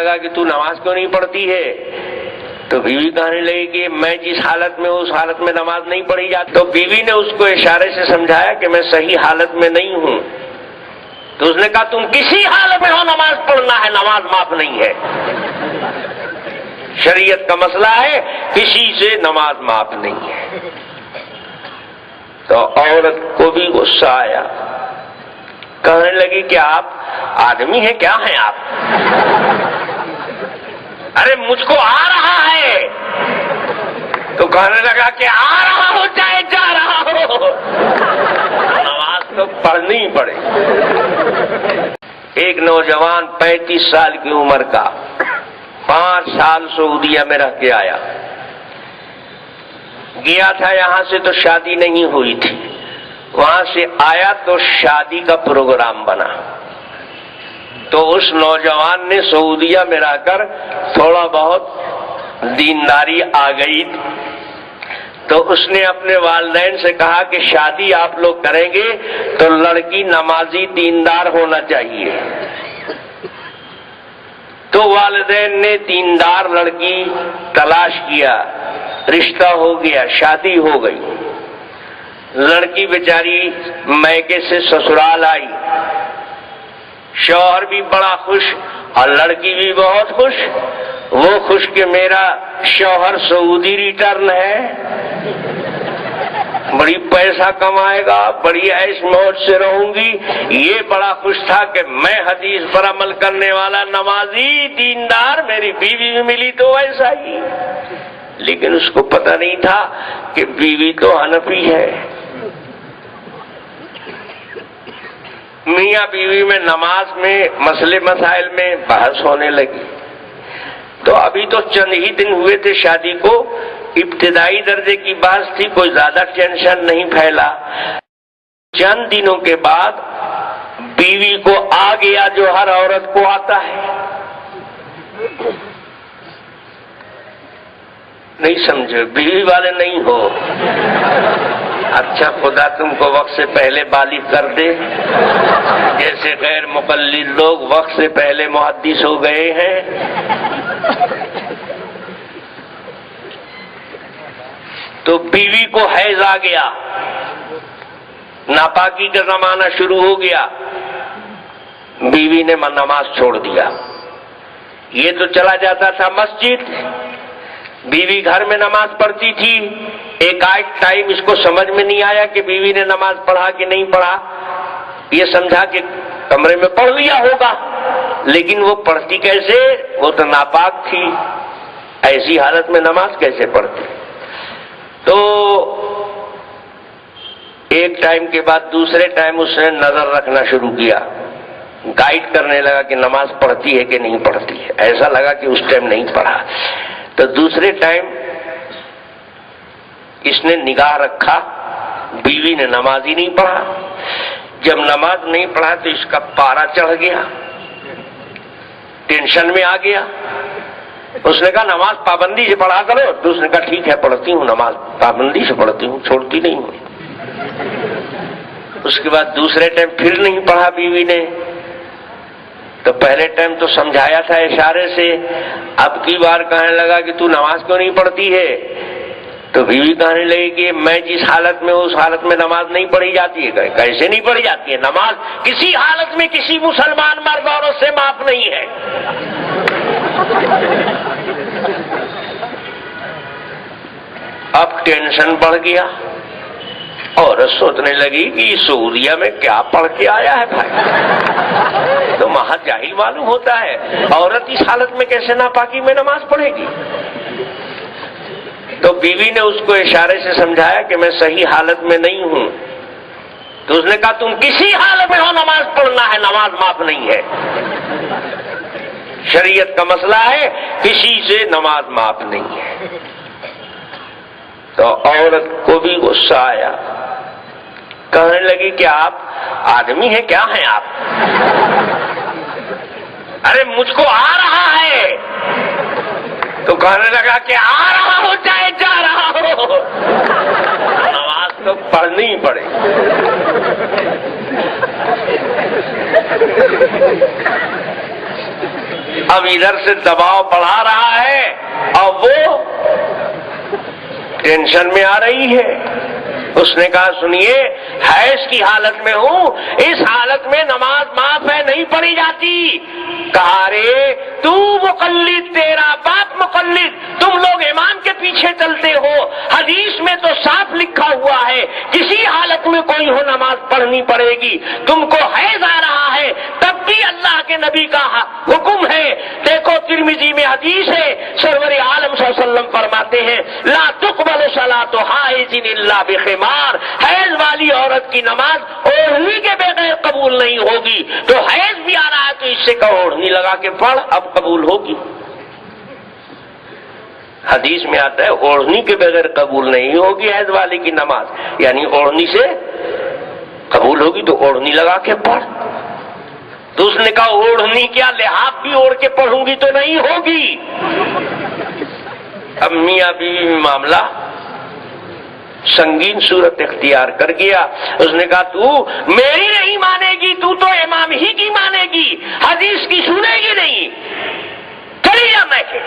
لگا کہ تو نماز کیوں نہیں پڑھتی ہے؟ تو بیوی کہنے لگی کہ میں جس حالت میں اس حالت میں نماز نہیں پڑھی جاتی۔ تو بیوی نے اس کو اشارے سے سمجھایا کہ میں صحیح حالت میں نہیں ہوں۔ تو اس نے کہا تم کسی حالت میں ہو نماز پڑھنا ہے، نماز معاف نہیں ہے۔ شریعت کا مسئلہ ہے، کسی سے نماز معاف نہیں ہے۔ تو عورت کو بھی غصہ آیا، کہنے لگی کہ آپ آدمی ہیں کیا ہیں آپ؟ ارے مجھ کو آ رہا ہے۔ تو کہنے لگا کہ آ رہا ہو چاہے جا رہا ہو، نماز تو پڑھنی ہی پڑے۔ ایک نوجوان 35 سال کی عمر کا 5 سال سعودیہ میں رہ کے آیا، گیا تھا یہاں سے تو شادی نہیں ہوئی تھی، وہاں سے آیا تو شادی کا پروگرام بنا۔ تو اس نوجوان نے سعودیہ میں رہ کر تھوڑا بہت دینداری آ گئی، تو اس نے اپنے والدین سے کہا کہ شادی آپ لوگ کریں گے تو لڑکی نمازی دیندار ہونا چاہیے۔ تو والدین نے دیندار لڑکی تلاش کیا، رشتہ ہو گیا، شادی ہو گئی۔ لڑکی بیچاری میکے سے سسرال آئی، شوہر بھی بڑا خوش اور لڑکی بھی بہت خوش۔ وہ خوش کہ میرا شوہر سعودی ریٹرن ہے، بڑی پیسہ کمائے گا، بڑی عیش موج سے رہوں گی۔ یہ بڑا خوش تھا کہ میں حدیث پر عمل کرنے والا نمازی دیندار میری بیوی بھی ملی تو ایسا ہی۔ لیکن اس کو پتہ نہیں تھا کہ بیوی تو حنفی ہے۔ میاں بیوی میں نماز میں مسئلے مسائل میں بحث ہونے لگی۔ تو ابھی تو چند ہی دن ہوئے تھے شادی کو، ابتدائی درجے کی بحث تھی، کوئی زیادہ ٹینشن نہیں پھیلا۔ چند دنوں کے بعد بیوی کو آ گیا جو ہر عورت کو آتا ہے۔ نہیں سمجھے، بیوی والے نہیں ہو؟ اچھا خدا تم کو وقت سے پہلے بالغ کر دے، جیسے غیر مقلد لوگ وقت سے پہلے محدث ہو گئے ہیں۔ تو بیوی کو حیض آ گیا، ناپاکی کا زمانہ شروع ہو گیا، بیوی نے نماز چھوڑ دیا۔ یہ تو چلا جاتا تھا مسجد، بیوی گھر میں نماز پڑھتی تھی۔ ایک آئٹ ٹائم اس کو سمجھ میں نہیں آیا کہ بیوی نے نماز پڑھا کہ نہیں پڑھا، یہ سمجھا کہ کمرے میں پڑھ لیا ہوگا، لیکن وہ پڑھتی کیسے؟ وہ تو ناپاک تھی، ایسی حالت میں نماز کیسے پڑھتی؟ تو ایک ٹائم کے بعد دوسرے ٹائم اس نے نظر رکھنا شروع کیا، گائیڈ کرنے لگا کہ نماز پڑھتی ہے کہ نہیں پڑھتی ہے۔ ایسا لگا کہ اس ٹائم نہیں پڑھا، تو دوسرے ٹائم اس نے نگاہ رکھا، بیوی نے نماز ہی نہیں پڑھا۔ جب نماز نہیں پڑھا تو اس کا پارا چڑھ گیا، ٹینشن میں آ گیا۔ اس نے کہا نماز پابندی سے پڑھا کرو، تو اس نے کہا ٹھیک ہے پڑھتی ہوں، نماز پابندی سے پڑھتی ہوں، چھوڑتی نہیں ہوں۔ اس کے بعد دوسرے ٹائم پھر نہیں پڑھا بیوی نے، تو پہلے ٹائم تو سمجھایا تھا اشارے سے، اب کی بار کہنے لگا کہ تو نماز کیوں نہیں پڑھتی ہے؟ تو بیوی کہنے لگی کہ میں جس حالت میں اس حالت میں نماز نہیں پڑھی جاتی ہے۔ کیسے نہیں پڑھی جاتی ہے؟ نماز کسی حالت میں کسی مسلمان مرد عورت سے معاف نہیں ہے۔ اب ٹینشن بڑھ گیا، عورت سوچنے لگی کہ سعودیہ میں کیا پڑھ کے آیا ہے بھائی، تو مہا جاہل معلوم ہوتا ہے، عورت اس حالت میں کیسے ناپاکی میں نماز پڑھے گی؟ تو بیوی نے اس کو اشارے سے سمجھایا کہ میں صحیح حالت میں نہیں ہوں۔ تو اس نے کہا تم کسی حالت میں ہو نماز پڑھنا ہے، نماز معاف نہیں ہے۔ شریعت کا مسئلہ ہے، کسی سے نماز معاف نہیں ہے۔ تو عورت کو بھی غصہ آیا، کہنے لگی کہ آپ آدمی ہیں کیا ہیں آپ؟ ارے مجھ کو آ رہا ہے۔ تو کہنے لگا کہ آ رہا ہو چاہے جا رہا ہو، نماز تو پڑھنی ہی پڑے۔ اب ادھر سے دباؤ بڑھا رہا ہے اور وہ ٹینشن میں آ رہی ہے. اس نے کہا سنیے حیض کی حالت میں ہوں, اس حالت میں نماز معاف ہے, نہیں پڑھی جاتی. کہا رے تو مقلد, تیرا باپ مقلد, تم لوگ امام کے پیچھے چلتے ہو, حدیث میں تو صاف لکھا ہوا ہے کسی حالت میں کوئی ہو نماز پڑھنی پڑے گی. تم کو حیض آ رہا ہے تب بھی اللہ کے نبی کا حکم ہے. دیکھو ترمذی میں حدیث ہے, سرور عالم صلی اللہ علیہ وسلم فرماتے ہیں لا تقبل صلاۃ حائض الا بخمار, حیض والی عورت کی نماز اوڑھنی کے بغیر قبول نہیں ہوگی. تو حیض بھی آ رہا ہے تو اس سے کہو اوڑھنی لگا کے پڑھ, اب قبول ہوگی. حدیث میں آتا ہے اوڑھنی کے بغیر قبول نہیں ہوگی حیض والی کی نماز, یعنی اوڑھنی سے قبول ہوگی تو اوڑھنی لگا کے پڑھ. تو اس نے کہا اوڑھنی کیا لحاف بھی اوڑھ کے پڑھوں گی تو نہیں ہوگی. اب میاں بیوی میں معاملہ سنگین صورت اختیار کر گیا. اس نے کہا تو میری نہیں مانے گی, تو امام ہی کی مانے گی, حدیث کی سنے گی نہیں, چلی جا میکے.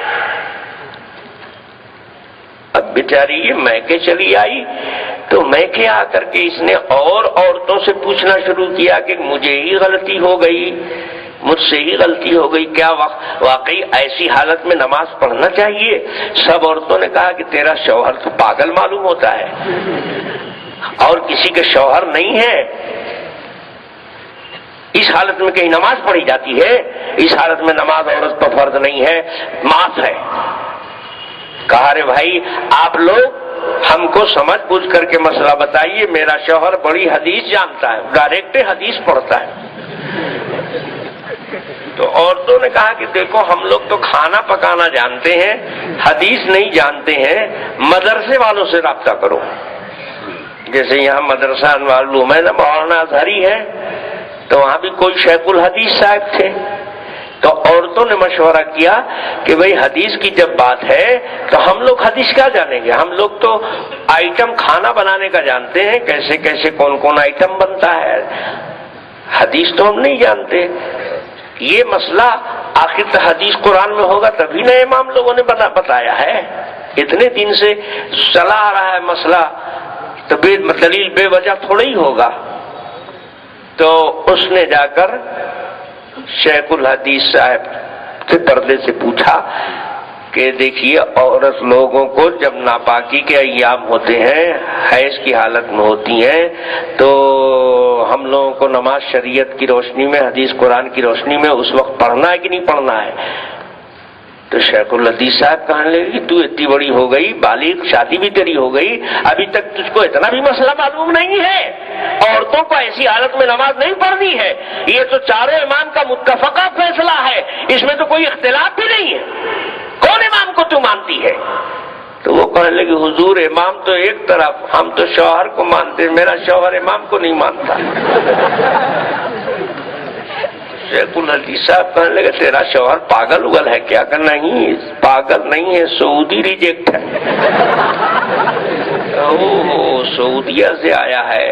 اب بیچاری یہ میکے چلی آئی تو میکے آ کر کے اس نے اور عورتوں سے پوچھنا شروع کیا کہ مجھے ہی غلطی ہو گئی, مجھ سے ہی غلطی ہو گئی, کیا واقعی ایسی حالت میں نماز پڑھنا چاہیے؟ سب عورتوں نے کہا کہ تیرا شوہر تو پاگل معلوم ہوتا ہے, اور کسی کے شوہر نہیں ہے, اس حالت میں کہیں نماز پڑھی جاتی ہے؟ اس حالت میں نماز عورت پر فرض نہیں ہے, معاف ہے. کہا رے بھائی آپ لوگ ہم کو سمجھ بوجھ کر کے مسئلہ بتائیے, میرا شوہر بڑی حدیث جانتا ہے, ڈائریکٹ حدیث پڑھتا ہے. تو عورتوں نے کہا کہ دیکھو ہم لوگ تو کھانا پکانا جانتے ہیں, حدیث نہیں جانتے ہیں, مدرسے والوں سے رابطہ کرو. جیسے یہاں مدرسہ انوار العلوم ہے نا, مولانا اظہری ہے, تو وہاں بھی کوئی شیخ الحدیث صاحب تھے. تو عورتوں نے مشورہ کیا کہ بھئی حدیث کی جب بات ہے تو ہم لوگ حدیث کیا جانیں گے, ہم لوگ تو آئٹم کھانا بنانے کا جانتے ہیں, کیسے کیسے کون کون آئٹم بنتا ہے, حدیث تو ہم نہیں جانتے. یہ مسئلہ آخر حدیث قرآن میں ہوگا تبھی نہ امام لوگوں نے بتایا ہے, اتنے دن سے چلا آ رہا ہے مسئلہ, تو دلیل بے وجہ تھوڑا ہی ہوگا. تو اس نے جا کر شیخ الحدیث صاحب سے پردے سے پوچھا کہ دیکھیے عورت لوگوں کو جب ناپاکی کے ایام ہوتے ہیں, حیض کی حالت میں ہوتی ہیں, تو ہم لوگوں کو نماز شریعت کی روشنی میں, حدیث قرآن کی روشنی میں اس وقت پڑھنا ہے کہ نہیں پڑھنا ہے؟ تو شیخ الحدیث صاحب کہنے لگے کہ تو اتنی بڑی ہو گئی, بالغ, شادی بھی تیری ہو گئی, ابھی تک تجھ کو اتنا بھی مسئلہ معلوم نہیں ہے, عورتوں کو ایسی حالت میں نماز نہیں پڑھنی ہے, یہ تو چاروں امام کا متفقہ فیصلہ ہے, اس میں تو کوئی اختلاف بھی نہیں ہے, کون امام کو تو مانتی ہے؟ تو وہ کہنے لگے حضور امام تو ایک طرف, ہم تو شوہر کو مانتے, میرا شوہر امام کو نہیں مانتا. شیخ الحدیث صاحب کہنے لگے تیرا شوہر پاگل اگل ہے کیا؟ کہ نہیں پاگل نہیں ہے, سعودی ریجیکٹ ہے. سعودیہ سے آیا ہے.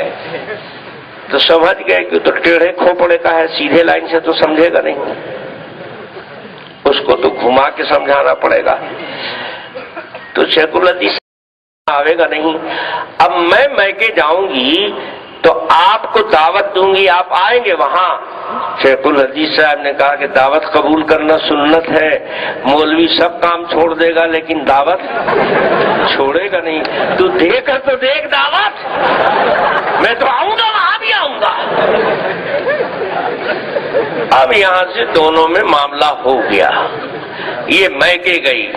تو سمجھ گئے کہ تو ٹیڑھے کھوپڑے کا ہے, سیدھے لائن سے تو سمجھے گا نہیں, اس کو تو گھما کے سمجھانا پڑے گا. تو شیخ الحدیث آئے گا نہیں. اب میں میکے جاؤں گی تو آپ کو دعوت دوں گی, آپ آئیں گے وہاں؟ شیخ الحدیث صاحب نے کہا کہ دعوت قبول کرنا سنت ہے, مولوی سب کام چھوڑ دے گا لیکن دعوت چھوڑے گا نہیں. تو دیکھ کر تو دیکھ دعوت, میں تو آؤں گا, وہاں بھی آؤں گا. اب یہاں سے دونوں میں معاملہ ہو گیا. یہ میکے گئی,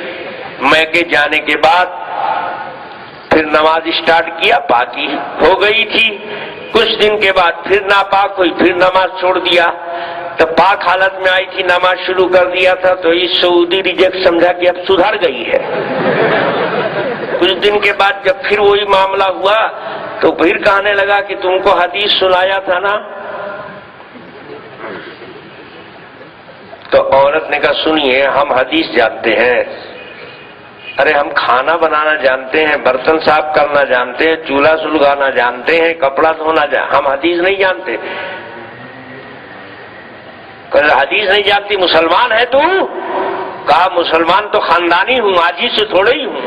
میکے جانے کے بعد پھر نماز اسٹارٹ کیا, پاکی ہو گئی تھی. کچھ دن کے بعد پھر ناپاک ہوئی, پھر نماز چھوڑ دیا. تو پاک حالت میں آئی تھی, نماز شروع کر دیا تھا, تو یہ سعودی ریجیکٹ سمجھا کہ اب سدھر گئی ہے. کچھ دن کے بعد جب پھر وہی معاملہ ہوا تو پھر کہنے لگا کہ تم کو حدیث سنایا تھا نا. تو عورت نے کہا سنیے ہم حدیث جانتے ہیں, ارے ہم کھانا بنانا جانتے ہیں, برتن صاف کرنا جانتے ہیں, چولہا سلگانا جانتے ہیں, کپڑا دھونا ہم حدیث نہیں جانتے. حدیث نہیں جانتی، مسلمان ہے تو؟ کہا مسلمان تو خاندانی ہوں، آج ہی سے تھوڑے ہی ہوں۔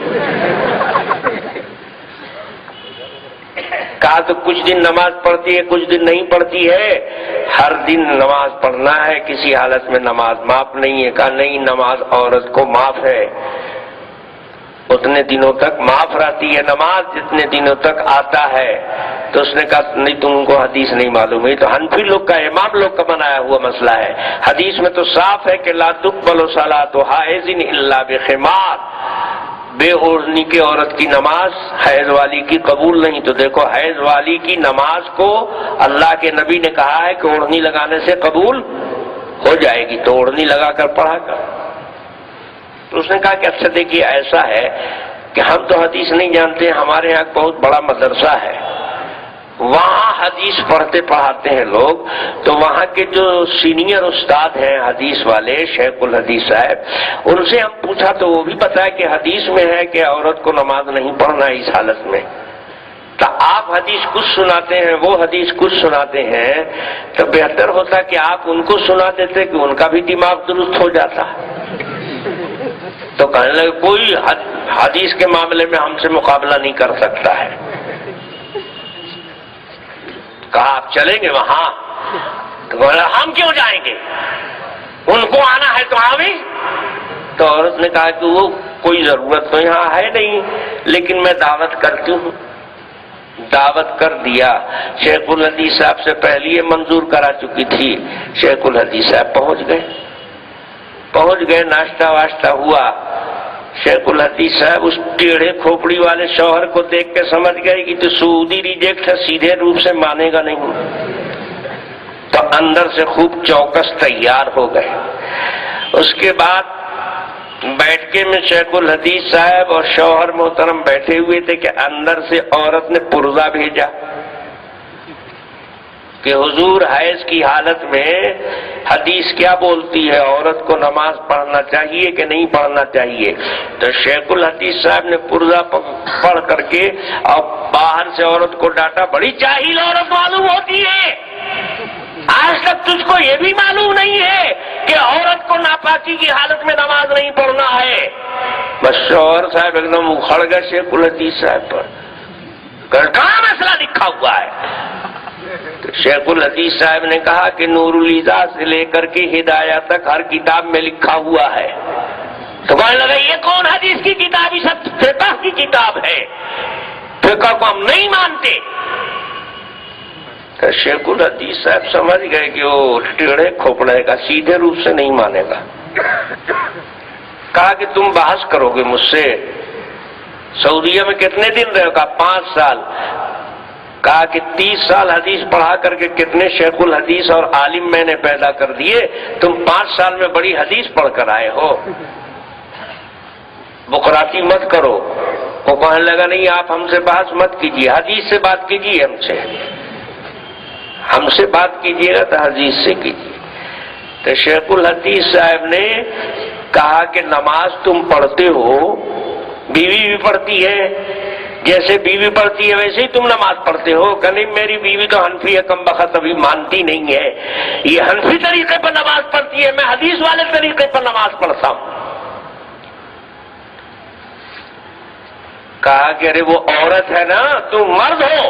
کہا تو کچھ دن نماز پڑھتی ہے کچھ دن نہیں پڑھتی ہے؟ ہر دن نماز پڑھنا ہے، کسی حالت میں نماز معاف نہیں ہے۔ کہا نہیں، نماز عورت کو معاف ہے، اتنے دنوں تک معاف رہتی ہے نماز جتنے دنوں تک آتا ہے۔ تو اس نے کہا نہیں، تم کو حدیث نہیں معلوم ہے، یہ تو حنفی لوگ کا، امام لوگ کا بنایا ہوا مسئلہ ہے۔ حدیث میں تو صاف ہے کہ لا تقبل صلاۃ حائض الا بخمار، بے اوڑھنی کی عورت کی نماز حیض والی کی قبول نہیں۔ تو دیکھو، حیض والی کی نماز کو اللہ کے نبی نے کہا ہے کہ اوڑھنی لگانے سے قبول ہو جائے گی، تو اوڑھنی لگا کر پڑھا کر۔ تو اس نے کہا کہ اچھا دیکھیے، ایسا ہے کہ ہم تو حدیث نہیں جانتے، ہمارے یہاں بہت بڑا مدرسہ ہے، وہاں حدیث پڑھتے پڑھاتے ہیں لوگ، تو وہاں کے جو سینئر استاد ہیں حدیث والے، شیخ الحدیث صاحب، ان سے ہم پوچھا تو وہ بھی بتایا کہ حدیث میں ہے کہ عورت کو نماز نہیں پڑھنا اس حالت میں۔ تو آپ حدیث کچھ سناتے ہیں، وہ حدیث کچھ سناتے ہیں، تو بہتر ہوتا کہ آپ ان کو سنا دیتے کہ ان کا بھی دماغ درست ہو جاتا۔ تو کہنے لگے کوئی حدیث کے معاملے میں ہم سے مقابلہ نہیں کر سکتا ہے۔ کہا آپ چلیں گے وہاں؟ تو ہم کیوں جائیں گے، ان کو آنا ہے تو آویں۔ تو عورت نے کہا کہ وہ کوئی ضرورت تو یہاں ہے نہیں، لیکن میں دعوت کرتی ہوں۔ دعوت کر دیا۔ شیخ الحدیث صاحب سے پہلے یہ منظور کرا چکی تھی، شیخ الحدیث صاحب پہنچ گئے، ناشتہ واشتہ ہوا۔ شیخ الحدیث صاحب اس ٹیڑھے کھوپڑی والے شوہر کو دیکھ کے سمجھ گئے کہ تو سعودی ریجیکٹ ہے، سیدھے روپ سے مانے گا نہیں، تو اندر سے خوب چوکس تیار ہو گئے۔ اس کے بعد بیٹھکے میں شیخ الحدیث صاحب اور شوہر محترم بیٹھے ہوئے تھے کہ اندر سے عورت نے پرزہ بھیجا کہ حضور حیض کی حالت میں حدیث کیا بولتی ہے، عورت کو نماز پڑھنا چاہیے کہ نہیں پڑھنا چاہیے؟ تو شیخ الحدیث صاحب نے پرزہ پڑھ کر کے اور باہر سے عورت کو ڈانٹا، بڑی جاہل عورت معلوم ہوتی ہے، آج تک تجھ کو یہ بھی معلوم نہیں ہے کہ عورت کو ناپاکی کی حالت میں نماز نہیں پڑھنا ہے۔ بس شوہر صاحب ایک دم اکھڑ گئے شیخ الحدیث صاحب پر، کہاں مسئلہ لکھا ہوا ہے؟ تو شیخ الحدیث صاحب نے کہا کہ نور الیضاء سے لے کر کے ہدایہ تک ہر کتاب میں لکھا ہوا ہے۔ تو کہنے لگا یہ کون حدیث کی کتاب، یہ سب فقہ کی کتاب ہے، فقہ کو ہم نہیں مانتے۔ تو شیخ الحدیث صاحب سمجھ گئے کہ وہ ٹیڑھے کھوپڑے کا سیدھے روپ سے نہیں مانے گا۔ کہا کہ تم بحث کرو گے مجھ سے، سعودیہ میں کتنے دن رہے گا؟ 5 سال۔ کہا کہ 30 سال حدیث پڑھا کر کے کتنے شیخ الحدیث اور عالم میں نے پیدا کر دیے، تم 5 سال میں بڑی حدیث پڑھ کر آئے ہو، بکراتی مت کرو۔ وہ کہنے لگا نہیں، آپ ہم سے بحث مت کیجیے، حدیث سے بات کیجیے، ہم سے بات کیجیے گا تو حدیث سے کیجیے۔ تو شیخ الحدیث صاحب نے کہا کہ نماز تم پڑھتے ہو، بیوی بھی پڑھتی ہے، جیسے بیوی پڑھتی ہے ویسے ہی تم نماز پڑھتے ہو؟ کہ نہیں، میری بیوی تو حنفی ہے، کم بخت ابھی مانتی نہیں ہے، یہ حنفی طریقے پر نماز پڑھتی ہے، میں حدیث والے طریقے پر نماز پڑھتا ہوں۔ کہا کہ ارے وہ عورت ہے نا، تم مرد ہو،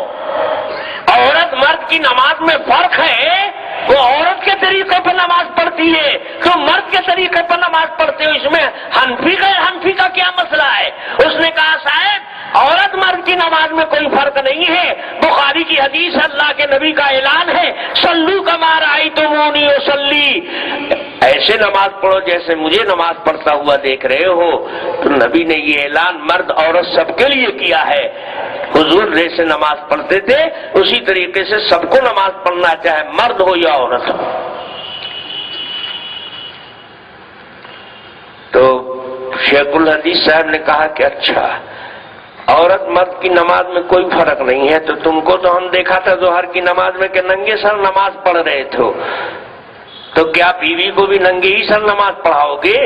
عورت مرد کی نماز میں فرق ہے، وہ عورت کے طریقے پر نماز پڑھتی ہے، تم مرد کے طریقے پر نماز پڑھتے ہو، اس میں حنفی کا کیا مسئلہ ہے؟ اس نے کہا صاحب عورت مرد کی نماز میں کوئی فرق نہیں ہے، بخاری کی حدیث، اللہ کے نبی کا اعلان ہے، صلو کما رأیتمونی اصلی، ایسے نماز پڑھو جیسے مجھے نماز پڑھتا ہوا دیکھ رہے ہو۔ تو نبی نے یہ اعلان مرد عورت سب کے لیے کیا ہے، حضور جیسے نماز پڑھتے تھے اسی طریقے سے سب کو نماز پڑھنا، چاہے مرد ہو یا عورت ہو۔ تو شیخ الحدیث صاحب نے کہا کہ اچھا، عورت مرد کی نماز میں کوئی فرق نہیں ہے، تو تم کو تو ہم دیکھا تھا ظہر کی نماز میں کہ ننگے سر نماز پڑھ رہے تھے، تو کیا بیوی کو بھی ننگے ہی سر نماز پڑھاؤ گے؟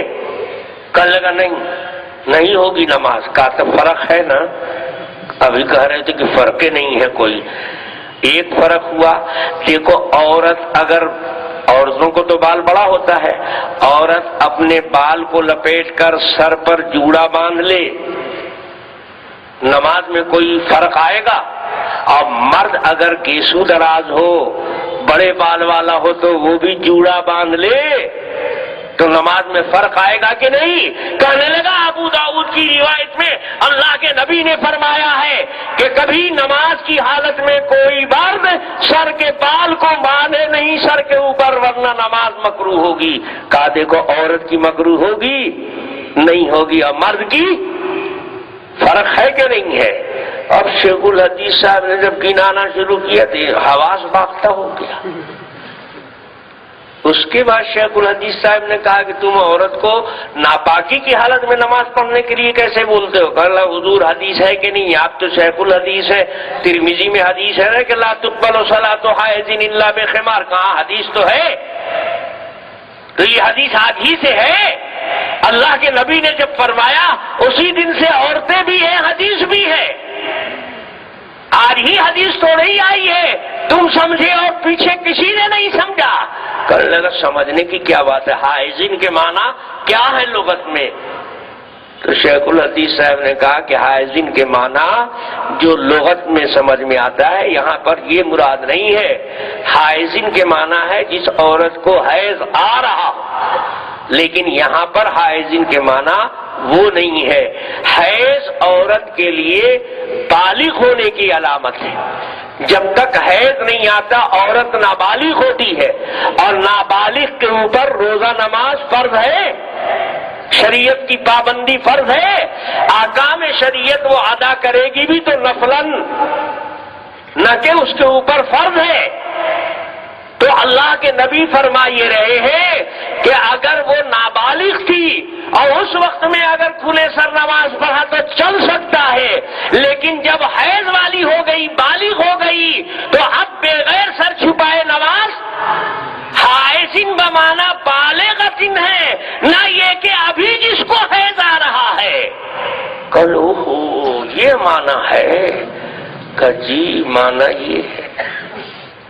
کہنے لگا نہیں ہوگی نماز۔ کہا تو فرق ہے نا، ابھی کہہ رہے تھے کہ فرق نہیں ہے کوئی۔ ایک فرق ہوا، دیکھو عورت اگر عورتوں کو تو بال بڑا ہوتا ہے، عورت اپنے بال کو لپیٹ کر سر پر جوڑا باندھ لے، نماز میں کوئی فرق آئے گا؟ اور مرد اگر گیسو دراز ہو، بڑے بال والا ہو تو وہ بھی جوڑا باندھ لے تو نماز میں فرق آئے گا کہ نہیں؟ کہنے لگا ابو داؤد کی روایت میں اللہ کے نبی نے فرمایا ہے کہ کبھی نماز کی حالت میں کوئی مرد سر کے بال کو باندھے نہیں سر کے اوپر، ورنہ نماز مکروہ ہوگی۔ کہا دیکھو عورت کی مکروہ ہوگی؟ نہیں ہوگی، اور مرد کی فرق ہے کہ نہیں ہے؟ اب شیخ الحدیث صاحب نے جب گنانا شروع کیا تو حواس باختہ ہو گیا۔ اس کے بعد شیخ الحدیث صاحب نے کہا کہ تم عورت کو ناپاکی کی حالت میں نماز پڑھنے کے لیے کیسے بولتے ہو؟ کہا حضور حدیث ہے کہ نہیں؟ آپ تو شیخ الحدیث ہے، ترمذی میں حدیث ہے نا کہ لا تقبل صلاۃ حائض الا بخمار، کہاں حدیث تو ہے؟ تو یہ حدیث آج ہی سے ہے؟ اللہ کے نبی نے جب فرمایا اسی دن سے عورتیں بھی ہیں، حدیث بھی ہے، آج ہی حدیث تو نہیں آئی ہے، تم سمجھے اور پیچھے کسی نے نہیں سمجھا۔ کہنے لگا سمجھنے کی کیا بات ہے، حائزین کے معنی کیا ہے لغت میں؟ تو شیخ الحدیث صاحب نے کہا کہ حائزین کے معنی جو لغت میں سمجھ میں آتا ہے یہاں پر یہ مراد نہیں ہے، حائزین کے معنی ہے جس عورت کو حیض آ رہا ہو، لیکن یہاں پر حائزین کے معنی وہ نہیں ہے۔ حیض عورت کے لیے بالغ ہونے کی علامت ہے، جب تک حیض نہیں آتا عورت نابالغ ہوتی ہے، اور نابالغ کے اوپر روزہ نماز فرض ہے، شریعت کی پابندی فرض ہے، احکام شریعت وہ ادا کرے گی بھی تو نفلاً، نہ کہ اس کے اوپر فرض ہے۔ تو اللہ کے نبی فرما یہ رہے ہیں کہ اگر وہ نابالغ تھی اور اس وقت میں اگر کھلے سر نماز پڑھا تو چل سکتا ہے، لیکن جب حیض والی ہو گئی، بالغ ہو گئی، تو اب بغیر سر چھپائے نماز حائزین بمانا بالغتن ہے، نہ یہ کہ ابھی جس کو حیض آ رہا ہے۔ کلو یہ معنی ہے کہ جی معنی یہ ہے،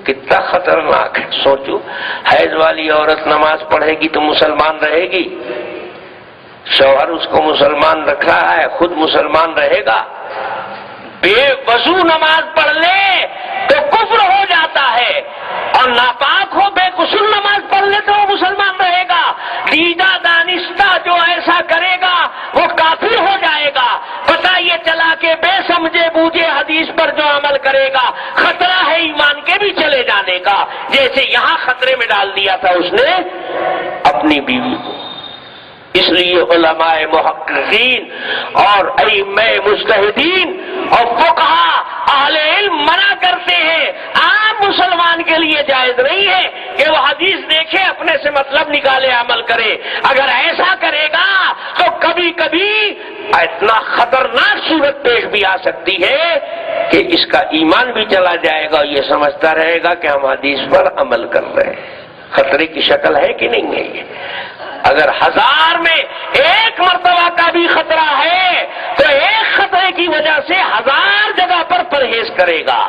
کتنا خطرناک ہے۔ سوچو حیض والی عورت نماز پڑھے گی تو مسلمان رہے گی، شوہر اس کو مسلمان رکھ رہا ہے، خود مسلمان رہے گا، بے وضو نماز پڑھ لے تو کفر ہو جاتا ہے، اور ناپاک ہو بے غسل نماز پڑھ لے تو وہ مسلمان رہے گا۔ دیدہ دانستہ جو ایسا کرے گا وہ کافر ہو جائے گا۔ پتہ یہ چلا کہ بے سمجھے بوجھے حدیث پر جو عمل کرے گا خطرہ ہے ایمان کے بھی چلے جانے کا، جیسے یہاں خطرے میں ڈال دیا تھا اس نے اپنی بیوی کو۔ اس لیے علماء محققین اور ائمہ مجتہدین اور فقہا اہل علم منع کرتے ہیں، عام مسلمان کے لیے جائز نہیں ہے کہ وہ حدیث دیکھے اپنے سے مطلب نکالے عمل کرے۔ اگر ایسا کرے گا تو کبھی کبھی اتنا خطرناک صورت پیش بھی آ سکتی ہے کہ اس کا ایمان بھی چلا جائے گا، یہ سمجھتا رہے گا کہ ہم حدیث پر عمل کر رہے ہیں۔ خطرے کی شکل ہے کہ نہیں ہے یہ؟ اگر 1000 میں 1 مرتبہ کا بھی خطرہ ہے تو ایک خطرے کی وجہ سے 1000 جگہ پر پرہیز کرے گا۔